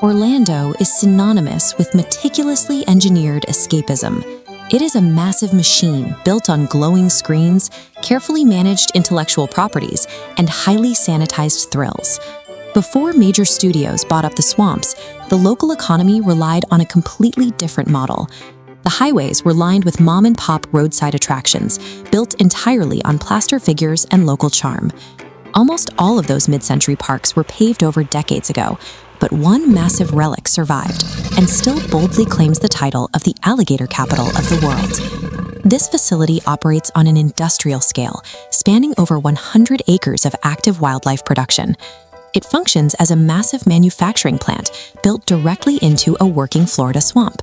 Orlando is synonymous with meticulously engineered escapism. It is a massive machine built on glowing screens, carefully managed intellectual properties, and highly sanitized thrills. Before major studios bought up the swamps, the local economy relied on a completely different model. The highways were lined with mom-and-pop roadside attractions, built entirely on plaster figures and local charm. Almost all of those mid-century parks were paved over decades ago, but one massive relic survived and still boldly claims the title of the Alligator Capital of the world. This facility operates on an industrial scale, spanning over 100 acres of active wildlife production. It functions as a massive manufacturing plant built directly into a working Florida swamp.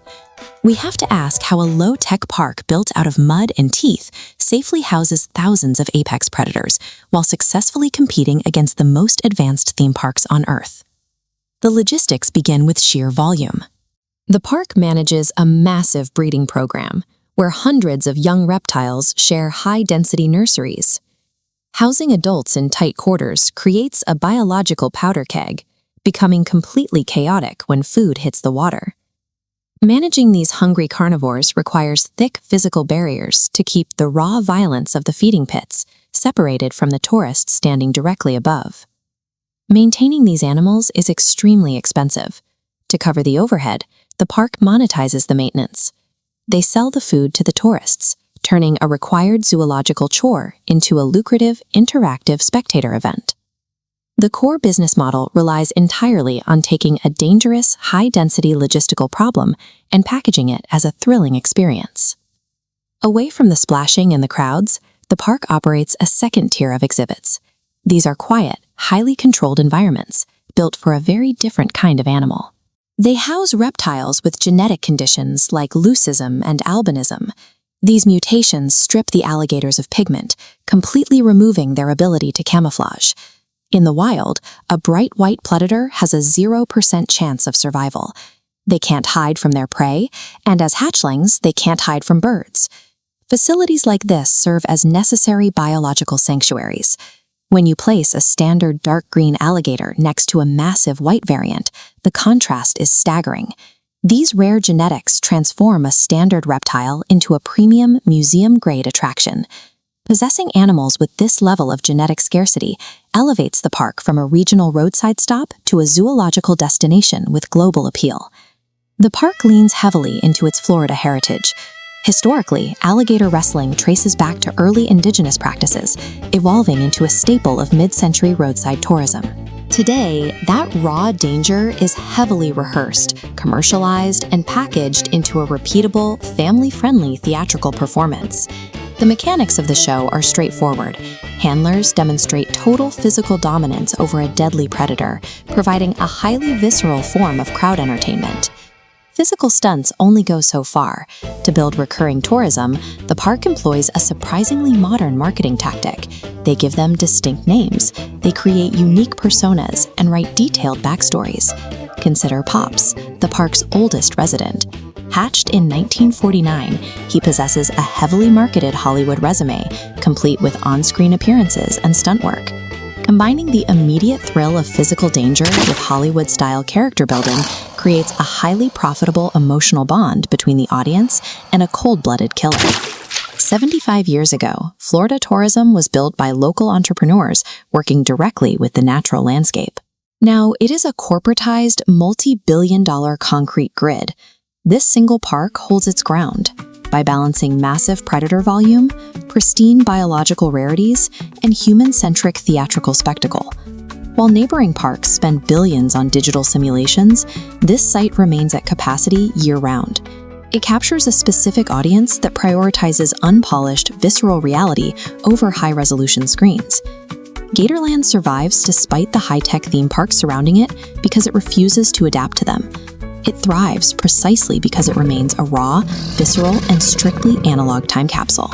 We have to ask how a low-tech park built out of mud and teeth safely houses thousands of apex predators while successfully competing against the most advanced theme parks on Earth. The logistics begin with sheer volume. The park manages a massive breeding program where hundreds of young reptiles share high-density nurseries. Housing adults in tight quarters creates a biological powder keg, becoming completely chaotic when food hits the water. Managing these hungry carnivores requires thick physical barriers to keep the raw violence of the feeding pits separated from the tourists standing directly above. Maintaining these animals is extremely expensive. To cover the overhead, the park monetizes the maintenance. They sell the food to the tourists, turning a required zoological chore into a lucrative, interactive spectator event. The core business model relies entirely on taking a dangerous, high-density logistical problem and packaging it as a thrilling experience. Away from the splashing and the crowds, the park operates a second tier of exhibits. These are quiet, highly controlled environments, built for a very different kind of animal. They house reptiles with genetic conditions like leucism and albinism. These mutations strip the alligators of pigment, completely removing their ability to camouflage. In the wild, a bright white predator has a 0% chance of survival. They can't hide from their prey, and as hatchlings, they can't hide from birds. Facilities like this serve as necessary biological sanctuaries. When you place a standard dark green alligator next to a massive white variant, the contrast is staggering. These rare genetics transform a standard reptile into a premium, museum-grade attraction. Possessing animals with this level of genetic scarcity elevates the park from a regional roadside stop to a zoological destination with global appeal. The park leans heavily into its Florida heritage. Historically, alligator wrestling traces back to early indigenous practices, evolving into a staple of mid-century roadside tourism. Today, that raw danger is heavily rehearsed, commercialized, and packaged into a repeatable, family-friendly theatrical performance. The mechanics of the show are straightforward. Handlers demonstrate total physical dominance over a deadly predator, providing a highly visceral form of crowd entertainment. Physical stunts only go so far. To build recurring tourism, the park employs a surprisingly modern marketing tactic. They give them distinct names, they create unique personas, and write detailed backstories. Consider Pops, the park's oldest resident. Hatched in 1949, he possesses a heavily marketed Hollywood resume, complete with on-screen appearances and stunt work. Combining the immediate thrill of physical danger with Hollywood-style character building creates a highly profitable emotional bond between the audience and a cold-blooded killer. 75 years ago, Florida tourism was built by local entrepreneurs working directly with the natural landscape. Now, it is a corporatized, multi-billion-dollar concrete grid. This single park holds its ground by balancing massive predator volume, pristine biological rarities, and human-centric theatrical spectacle. While neighboring parks spend billions on digital simulations, this site remains at capacity year-round. It captures a specific audience that prioritizes unpolished, visceral reality over high-resolution screens. Gatorland survives despite the high-tech theme parks surrounding it because it refuses to adapt to them. It thrives precisely because it remains a raw, visceral, and strictly analog time capsule.